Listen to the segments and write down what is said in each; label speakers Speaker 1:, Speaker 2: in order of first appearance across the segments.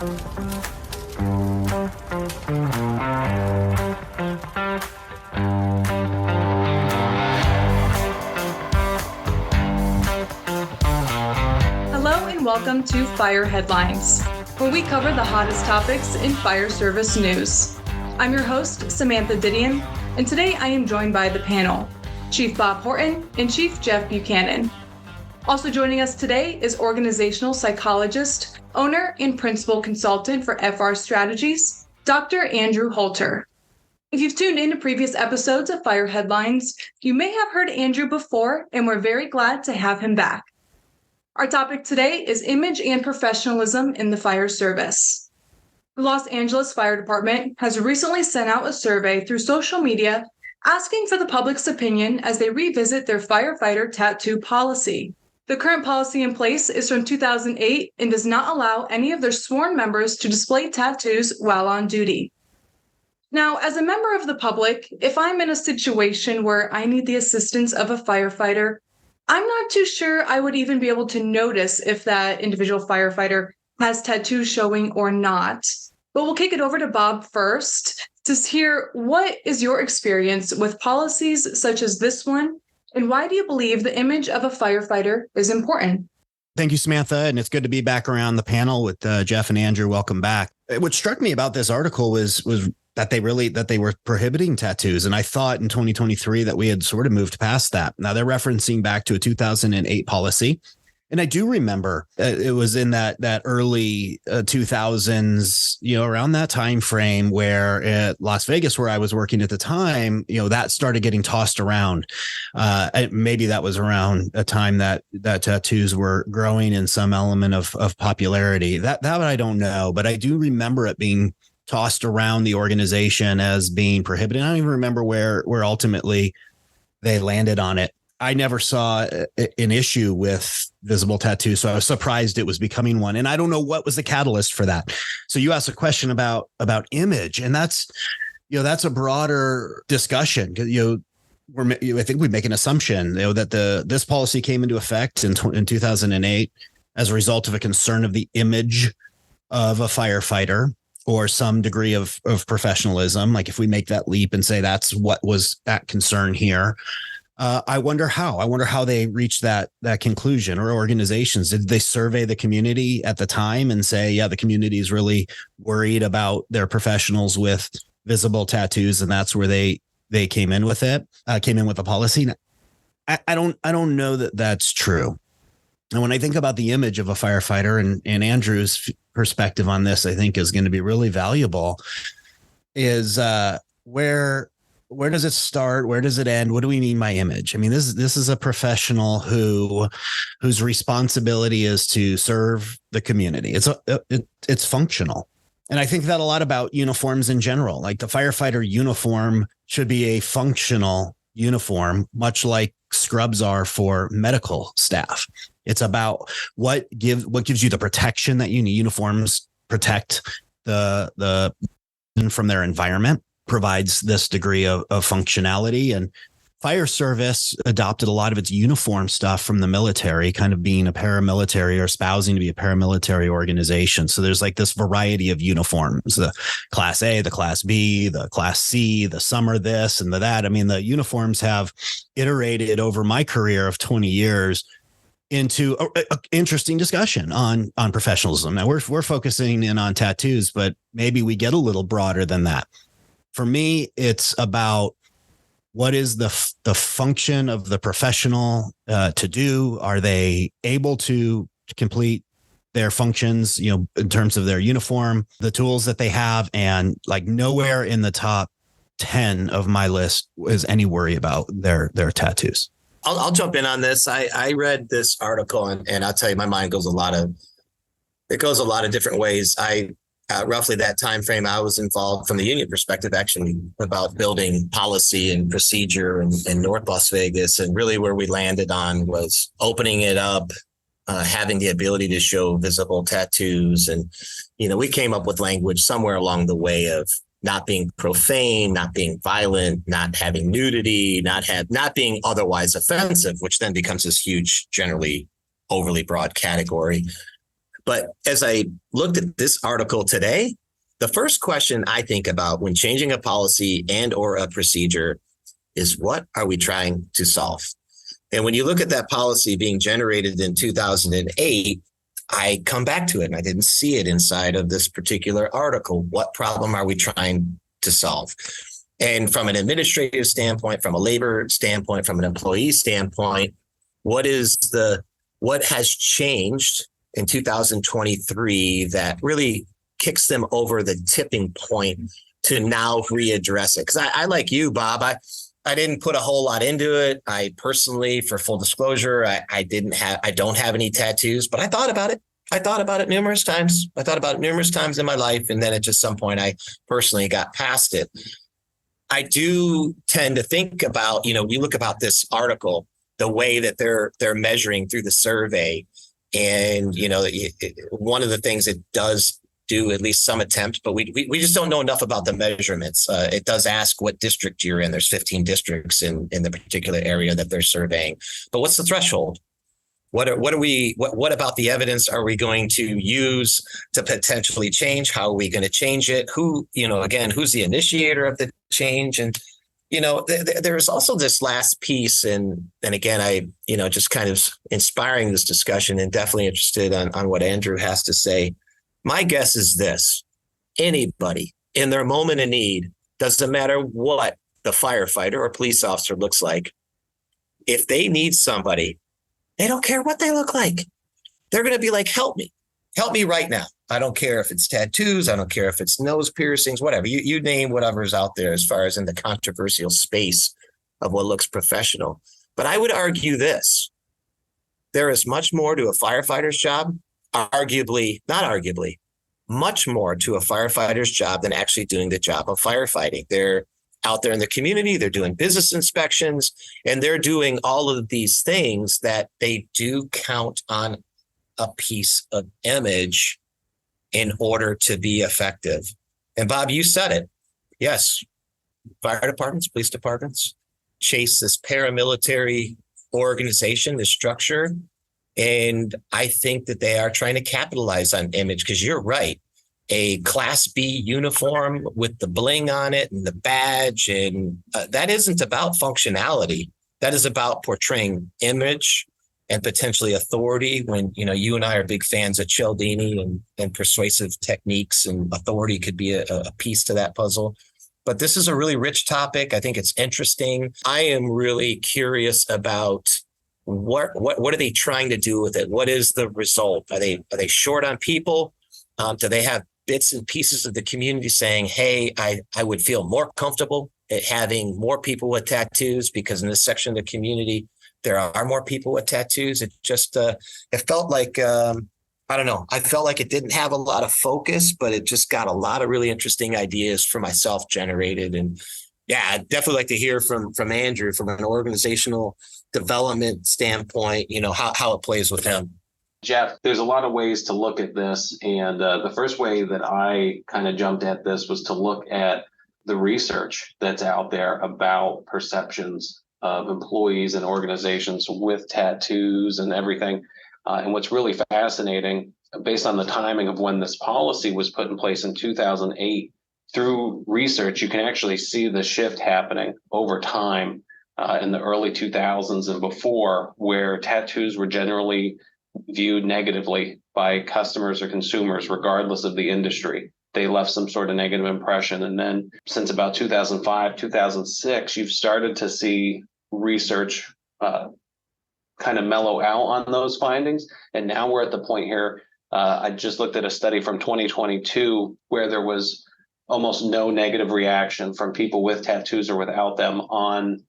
Speaker 1: Hello and welcome to Fire Headlines, where we cover the hottest topics in fire service news. I'm your host, Samantha Didion, and today I am joined by the panel, Chief Bob Horton and Chief Jeff Buchanan. Also joining us today is organizational psychologist, owner, and principal consultant for FR Strategies, Dr. Andrew Holter. If you've tuned in to previous episodes of Fire Headlines, you may have heard Andrew before, and we're very glad to have him back. Our topic today is image and professionalism in the fire service. The Los Angeles Fire Department has recently sent out a survey through social media asking for the public's opinion as they revisit their firefighter tattoo policy. The current policy in place is from 2008 and does not allow any of their sworn members to display tattoos while on duty. Now, as a member of the public, if I'm in a situation where I need the assistance of a firefighter, I'm not too sure I would even be able to notice if that individual firefighter has tattoos showing or not. But we'll kick it over to Bob first to hear what is your experience with policies such as this one, and why do you believe the image of a firefighter is important?
Speaker 2: Thank you, Samantha. And it's good to be back around the panel with Jeff and Andrew. Welcome back. What struck me about this article was that they were prohibiting tattoos. And I thought in 2023 that we had sort of moved past that. Now they're referencing back to a 2008 policy. And I do remember it was in that early 2000s, around that time frame where at Las Vegas, where I was working at the time, that started getting tossed around. Maybe that was around a time that tattoos were growing in some element of popularity. That I don't know, but I do remember it being tossed around the organization as being prohibited. I don't even remember where ultimately they landed on it. I never saw an issue with visible tattoos, so I was surprised it was becoming one. And I don't know what was the catalyst for that. So you asked a question about image, and that's a broader discussion. I think we make an assumption that this policy came into effect in 2008 as a result of a concern of the image of a firefighter or some degree of professionalism. Like if we make that leap and say that's what was at concern here. I wonder how they reached that conclusion, or organizations. Did they survey the community at the time and say, yeah, the community is really worried about their professionals with visible tattoos, and that's where they came in with the policy? I don't know that that's true. And when I think about the image of a firefighter, and Andrew's perspective on this, I think is going to be really valuable, is where does it start? Where does it end? What do we mean by image? I mean, this is a professional whose responsibility is to serve the community. It's functional. And I think that a lot about uniforms in general. Like the firefighter uniform should be a functional uniform, much like scrubs are for medical staff. It's about what gives you the protection that you need. Uniforms protect the from their environment, provides this degree of functionality. And fire service adopted a lot of its uniform stuff from the military, kind of being a paramilitary or espousing to be a paramilitary organization. So there's like this variety of uniforms, the Class A, the Class B, the Class C, the summer this and the that. I mean, the uniforms have iterated over my career of 20 years into an interesting discussion on professionalism. Now we're focusing in on tattoos, but maybe we get a little broader than that. For me, it's about what is the function of the professional to do? Are they able to complete their functions, in terms of their uniform, the tools that they have? And like nowhere in the top 10 of my list is any worry about their tattoos.
Speaker 3: I'll jump in on this. I read this article and I'll tell you, my mind goes a lot of different ways. Roughly that time frame, I was involved from the union perspective, actually, about building policy and procedure in North Las Vegas. And really where we landed on was opening it up, having the ability to show visible tattoos. And, we came up with language somewhere along the way of not being profane, not being violent, not having nudity, not being otherwise offensive, which then becomes this huge, generally overly broad category. But as I looked at this article today, the first question I think about when changing a policy and or a procedure is, what are we trying to solve? And when you look at that policy being generated in 2008, I come back to it and I didn't see it inside of this particular article. What problem are we trying to solve? And from an administrative standpoint, from a labor standpoint, from an employee standpoint, what has changed in 2023 that really kicks them over the tipping point to now readdress it? Because I like you, Bob, I didn't put a whole lot into it. I personally, for full disclosure, I don't have any tattoos, but I thought about it. I thought about it numerous times. In my life. And then at just some point, I personally got past it. I do tend to think about, we look about this article, the way that they're measuring through the survey. And, one of the things it does do at least some attempts, but we just don't know enough about the measurements. It does ask what district you're in. There's 15 districts in the particular area that they're surveying. But what's the threshold? What about the evidence are we going to use to potentially change? How are we going to change it? Who's the initiator of the change? And, there's also this last piece. And again, I just kind of inspiring this discussion and definitely interested on what Andrew has to say. My guess is this: anybody in their moment of need, doesn't matter what the firefighter or police officer looks like, if they need somebody, they don't care what they look like. They're going to be like, help me right now. I don't care if it's tattoos. I don't care if it's nose piercings, whatever. You name whatever's out there as far as in the controversial space of what looks professional. But I would argue this: there is much more to a firefighter's job, much more to a firefighter's job than actually doing the job of firefighting. They're out there in the community, they're doing business inspections, and they're doing all of these things that they do count on a piece of image in order to be effective. And Bob, you said it. Yes, fire departments, police departments chase this paramilitary organization, this structure. And I think that they are trying to capitalize on image, because you're right. A Class B uniform with the bling on it and the badge, and that isn't about functionality. That is about portraying image and potentially authority. When, you and I are big fans of Cialdini and persuasive techniques, and authority could be a piece to that puzzle. But this is a really rich topic. I think it's interesting. I am really curious about what are they trying to do with it? What is the result? Are they short on people? Do they have bits and pieces of the community saying, hey, I would feel more comfortable at having more people with tattoos, because in this section of the community, there are more people with tattoos. It just, it felt like, I don't know. I felt like it didn't have a lot of focus, but it just got a lot of really interesting ideas for myself generated. And yeah, I'd definitely like to hear from Andrew from an organizational development standpoint, how it plays with him.
Speaker 4: Jeff, there's a lot of ways to look at this. And the first way that I kind of jumped at this was to look at the research that's out there about perceptions of employees and organizations with tattoos and everything. And what's really fascinating, based on the timing of when this policy was put in place in 2008, through research, you can actually see the shift happening over time in the early 2000s and before, where tattoos were generally viewed negatively by customers or consumers, regardless of the industry. They left some sort of negative impression. And then since about 2005, 2006, you've started to see research kind of mellow out on those findings. And now we're at the point here. I just looked at a study from 2022 where there was almost no negative reaction from people with tattoos or without them on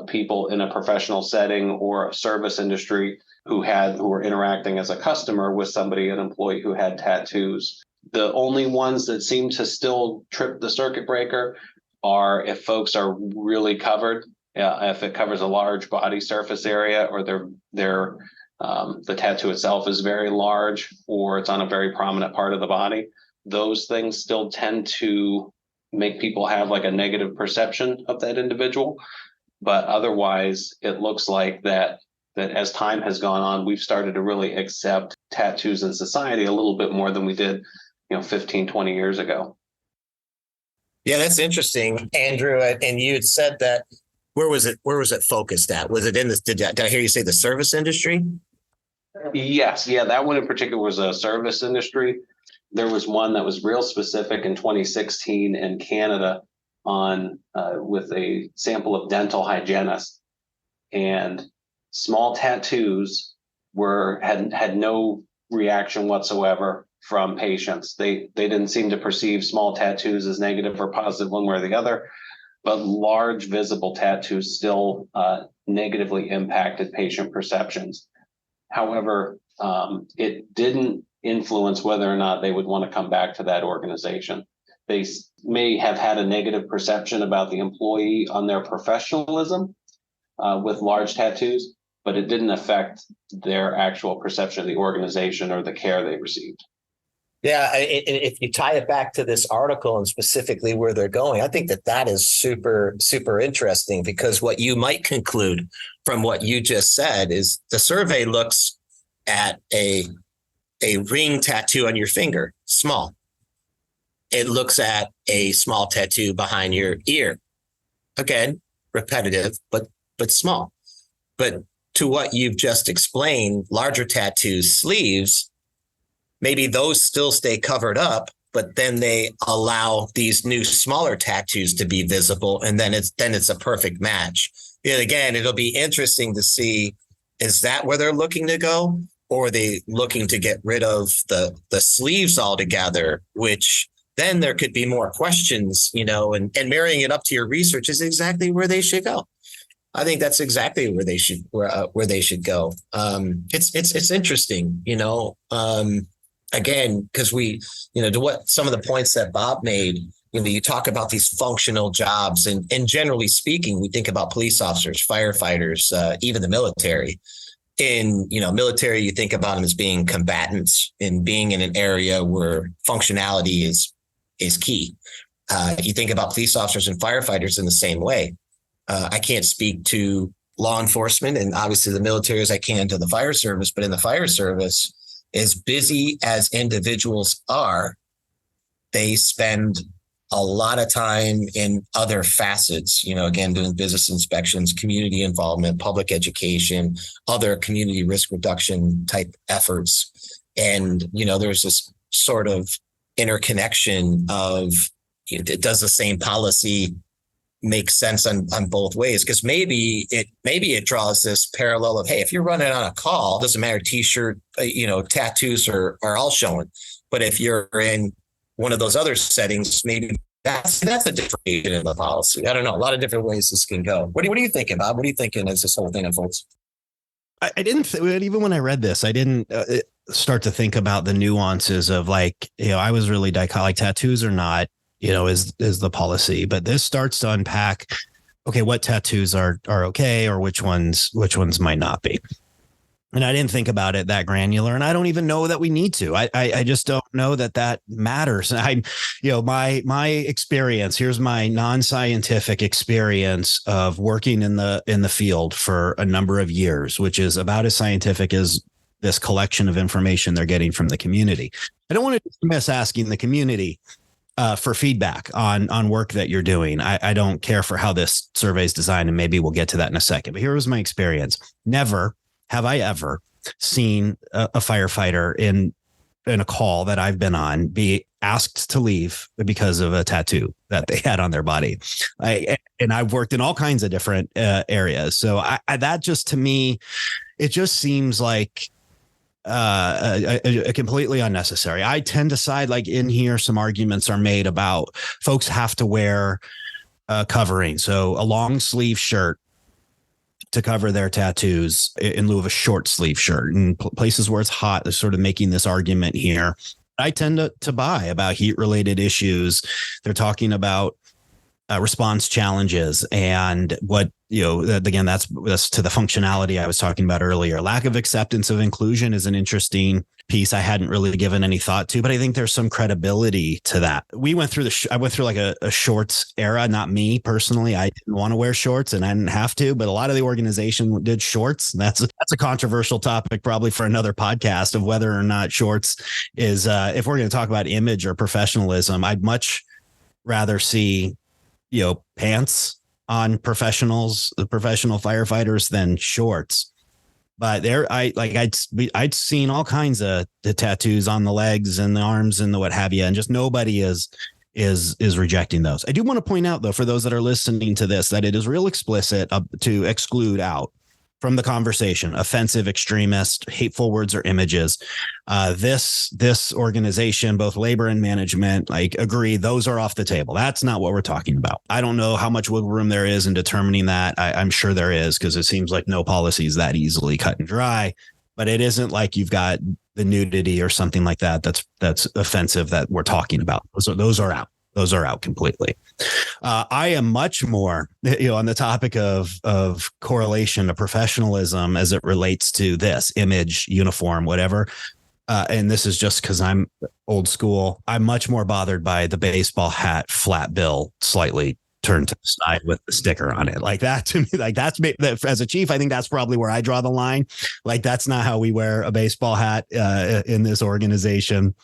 Speaker 4: people in a professional setting or a service industry who were interacting as a customer with somebody, an employee who had tattoos. The only ones that seem to still trip the circuit breaker are if folks are really covered, if it covers a large body surface area, or the tattoo itself is very large, or it's on a very prominent part of the body. Those things still tend to make people have like a negative perception of that individual. But otherwise, it looks like that that as time has gone on, we've started to really accept tattoos in society a little bit more than we did, 15, 20 years ago.
Speaker 3: Yeah, that's interesting, Andrew. And you had said that, where was it focused at? Was it in this, did I hear you say the service industry?
Speaker 4: Yes. Yeah. That one in particular was a service industry. There was one that was real specific in 2016 in Canada on with a sample of dental hygienists, and small tattoos had no reaction whatsoever from patients. They didn't seem to perceive small tattoos as negative or positive one way or the other, but large visible tattoos still negatively impacted patient perceptions. However, it didn't influence whether or not they would want to come back to that organization. They may have had a negative perception about the employee on their professionalism with large tattoos, but it didn't affect their actual perception of the organization or the care they received.
Speaker 3: Yeah, if you tie it back to this article and specifically where they're going, I think that is super, super interesting, because what you might conclude from what you just said is the survey looks at a ring tattoo on your finger, small. It looks at a small tattoo behind your ear. Again, repetitive, but small. But to what you've just explained, larger tattoos, sleeves, maybe those still stay covered up, but then they allow these new smaller tattoos to be visible, and then it's a perfect match. And again, it'll be interesting to see, is that where they're looking to go, or are they looking to get rid of the sleeves altogether, which then there could be more questions, and marrying it up to your research is exactly where they should go. I think that's exactly where they should go. It's interesting, again, because to what some of the points that Bob made, you talk about these functional jobs, and generally speaking, we think about police officers, firefighters, even the military. In military, you think about them as being combatants and being in an area where functionality is key. You think about police officers and firefighters in the same way. I can't speak to law enforcement and obviously the military as I can to the fire service, but in the fire service, as busy as individuals are, they spend a lot of time in other facets, again, doing business inspections, community involvement, public education, other community risk reduction type efforts. And, there's this sort of interconnection of, does the same policy make sense on both ways? Because maybe it draws this parallel of, hey, if you're running on a call, doesn't matter, t-shirt, tattoos are all showing. But if you're in one of those other settings, maybe that's a differentiation in the policy. I don't know. A lot of different ways this can go. What are you thinking, Bob? What are you thinking as this whole thing unfolds?
Speaker 2: I didn't, even when I read this, I didn't start to think about the nuances of I was really like tattoos or not, is the policy. But this starts to unpack, okay, what tattoos are okay, or which ones might not be. And I didn't think about it that granular, and I don't even know that we need to. I just don't know that matters. And my experience, here's my non-scientific experience of working in the field for a number of years, which is about as scientific as this collection of information they're getting from the community. I don't want to dismiss asking the community for feedback on work that you're doing. I don't care for how this survey is designed, and maybe we'll get to that in a second. But here was my experience. Never have I ever seen a firefighter in a call that I've been on be asked to leave because of a tattoo that they had on their body. And I've worked in all kinds of different areas. So that just, to me, it just seems like a completely unnecessary. I tend to side, in here, some arguments are made about folks have to wear covering. So a long sleeve shirt to cover their tattoos in lieu of a short sleeve shirt. And places where it's hot, they're sort of making this argument here. I tend to buy about heat related issues. They're talking about response challenges and what, again, that's to the functionality I was talking about earlier. Lack of acceptance of inclusion is an interesting piece I hadn't really given any thought to, but I think there's some credibility to that. I went through like a shorts era, not me personally. I didn't want to wear shorts and I didn't have to, but a lot of the organization did shorts. That's a controversial topic probably for another podcast of whether or not shorts is, if we're going to talk about image or professionalism, I'd much rather see, pants on the professional firefighters than shorts. But I'd seen all kinds of the tattoos on the legs and the arms and the what have you, and just nobody is rejecting those. I do want to point out, though, for those that are listening to this, that it is real explicit to exclude out from the conversation offensive, extremist, hateful words or images. This organization, both labor and management, agree those are off the table. That's not what we're talking about. I don't know how much wiggle room there is in determining that. I'm sure there is, because it seems like no policy is that easily cut and dry. But it isn't like you've got the nudity or something like that that's offensive that we're talking about. Those are out. Those are out completely. I am much more, on the topic of correlation to professionalism as it relates to this image, uniform, whatever. And this is just because I'm old school. I'm much more bothered by the baseball hat, flat bill, slightly turned to the side with the sticker on it. Like that to me, as a chief, I think that's probably where I draw the line. Like, that's not how we wear a baseball hat in this organization.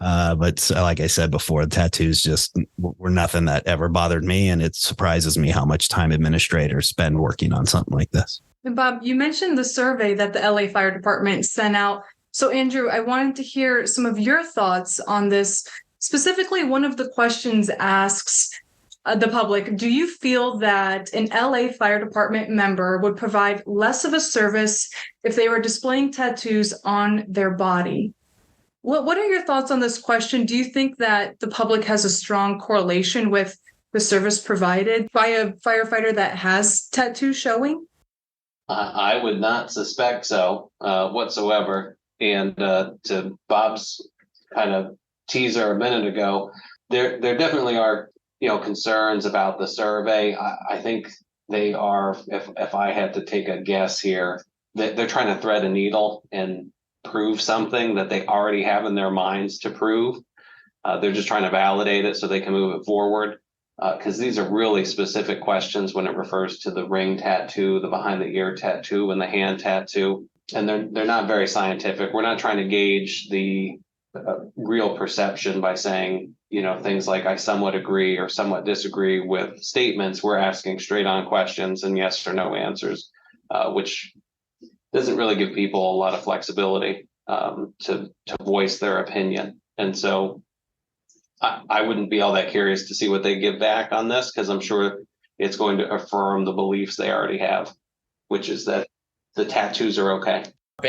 Speaker 2: But like I said before, the tattoos just were nothing that ever bothered me. And it surprises me how much time administrators spend working on something like this.
Speaker 1: And Bob, you mentioned the survey that the LA Fire Department sent out. So Andrew, I wanted to hear some of your thoughts on this. Specifically, one of the questions asks the public, do you feel that an LA Fire Department member would provide less of a service if they were displaying tattoos on their body? What are your thoughts on this question? Do you think that the public has a strong correlation with the service provided by a firefighter that has tattoos showing?
Speaker 4: I would not suspect so whatsoever. And to Bob's kind of teaser a minute ago, there definitely are concerns about the survey. I think they are. If I had to take a guess here, they're trying to thread a needle and prove something that they already have in their minds to prove. They're just trying to validate it so they can move it forward. Because these are really specific questions when it refers to the ring tattoo, the behind the ear tattoo, and the hand tattoo. And they're not very scientific. We're not trying to gauge the real perception by saying, things like I somewhat agree or somewhat disagree with statements. We're asking straight on questions and yes or no answers, which doesn't really give people a lot of flexibility to voice their opinion. And so I wouldn't be all that curious to see what they give back on this, because I'm sure it's going to affirm the beliefs they already have, which is that the tattoos are okay.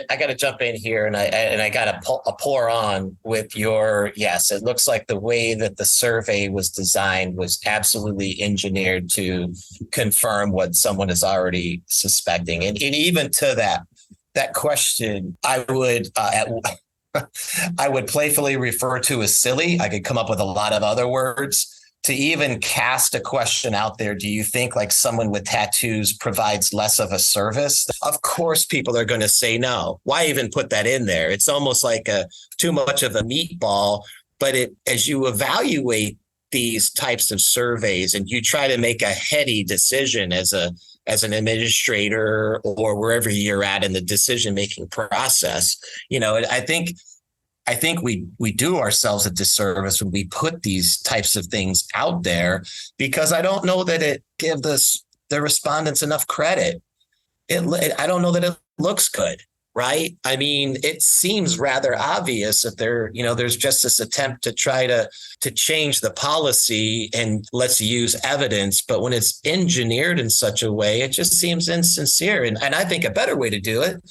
Speaker 3: I got to jump in here, and I got to pour on with your yes. It looks like the way that the survey was designed was absolutely engineered to confirm what someone is already suspecting, and even to that question, I would playfully refer to as silly. I could come up with a lot of other words. To even cast a question out there, do you think like someone with tattoos provides less of a service? Of course, people are going to say no. Why even put that in there? It's almost like too much of a meatball. But as you evaluate these types of surveys and you try to make a heady decision as an administrator or wherever you're at in the decision-making process, I think we do ourselves a disservice when we put these types of things out there, because I don't know that it gives the respondents enough credit. I don't know that it looks good, right? I mean, it seems rather obvious that there's just this attempt to try to change the policy and let's use evidence. But when it's engineered in such a way, it just seems insincere. And I think a better way to do it,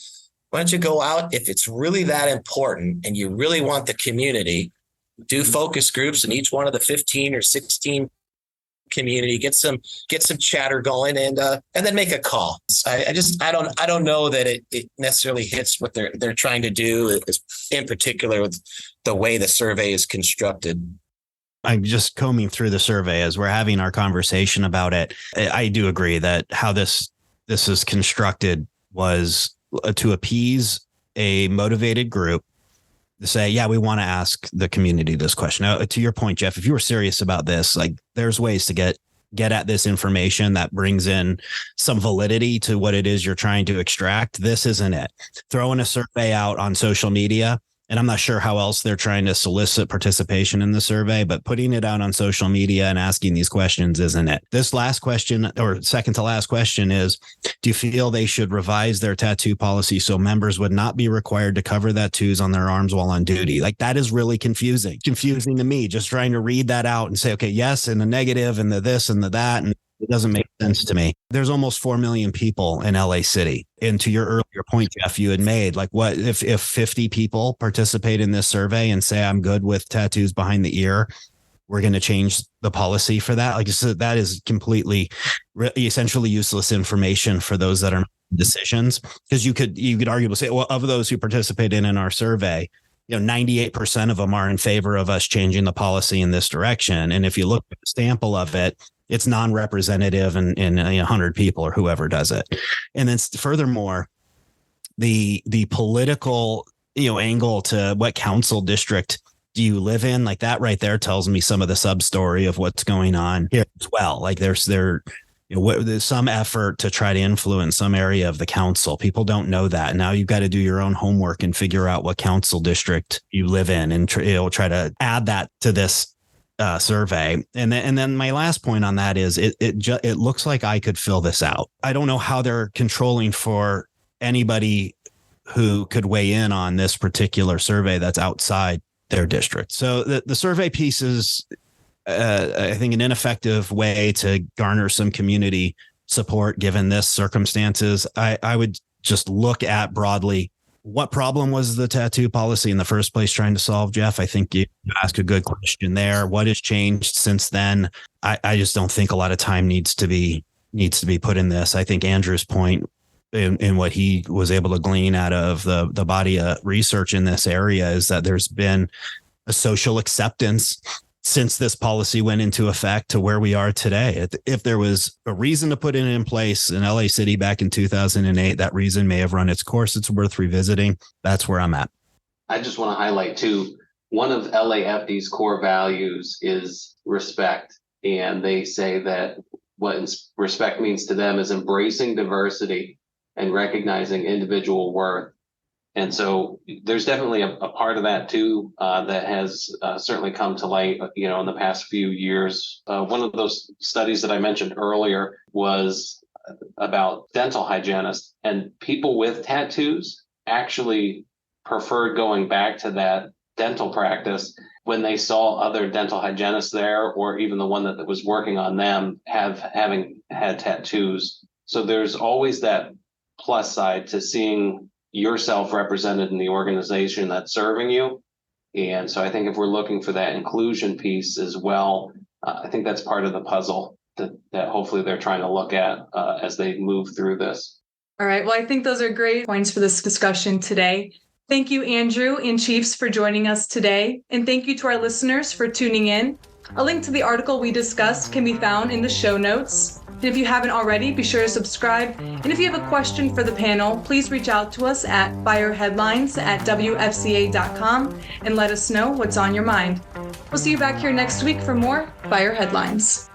Speaker 3: why don't you go out, if it's really that important and you really want the community, do focus groups in each one of the 15 or 16 community, get some chatter going, and then make a call. I don't know that it necessarily hits what they're trying to do, in particular with the way the survey is constructed.
Speaker 2: I'm just combing through the survey as we're having our conversation about it. I do agree that how this is constructed was to appease a motivated group to say, yeah, we want to ask the community this question. Now, to your point, Jeff, if you were serious about this, like there's ways to get at this information that brings in some validity to what it is you're trying to extract. This isn't it. Throwing a survey out on social media, and I'm not sure how else they're trying to solicit participation in the survey, but putting it out on social media and asking these questions isn't it. This last question, or second to last question, is, do you feel they should revise their tattoo policy so members would not be required to cover tattoos on their arms while on duty? Like, that is really confusing to me, just trying to read that out and say, okay, yes, and the negative and the this and the that. And it doesn't make sense to me. There's almost 4 million people in LA City. And to your earlier point, Jeff, you had made, like, what if 50 people participate in this survey and say, I'm good with tattoos behind the ear, we're going to change the policy for that? Like, so that is completely, essentially useless information for those that are making decisions. Because you could arguably say, well, of those who participated in our survey, 98% of them are in favor of us changing the policy in this direction. And if you look at the sample of it, it's non-representative in 100 people or whoever does it. And then furthermore, the political, angle to what council district do you live in? Like, that right there tells me some of the sub story of what's going on here as well. Like, there's some effort to try to influence some area of the council. People don't know that. Now you've got to do your own homework and figure out what council district you live in, and try to add that to this survey. And then my last point on that is it looks like I could fill this out. I don't know how they're controlling for anybody who could weigh in on this particular survey that's outside their district. So the survey piece is, I think, an ineffective way to garner some community support given this circumstances. I would just look at broadly, what problem was the tattoo policy in the first place trying to solve, Jeff? I think you ask a good question there. What has changed since then? I just don't think a lot of time needs to be put in this. I think Andrew's point in what he was able to glean out of the body of research in this area is that there's been a social acceptance since this policy went into effect to where we are today. If there was a reason to put it in place in LA City back in 2008, that reason may have run its course. It's worth revisiting. That's where I'm at.
Speaker 4: I just want to highlight too, one of LAFD's core values is respect. And they say that what respect means to them is embracing diversity and recognizing individual worth. And so there's definitely a part of that too that has certainly come to light, in the past few years. One of those studies that I mentioned earlier was about dental hygienists, and people with tattoos actually preferred going back to that dental practice when they saw other dental hygienists there, or even the one that was working on them having had tattoos. So there's always that plus side to seeing yourself represented in the organization that's serving you. And so I think if we're looking for that inclusion piece as well, I think that's part of the puzzle that hopefully they're trying to look at as they move through this.
Speaker 1: All right. Well, I think those are great points for this discussion today. Thank you, Andrew and Chiefs, for joining us today. And thank you to our listeners for tuning in. A link to the article we discussed can be found in the show notes. And if you haven't already, be sure to subscribe. And if you have a question for the panel, please reach out to us at fireheadlines@wfca.com and let us know what's on your mind. We'll see you back here next week for more Fire Headlines.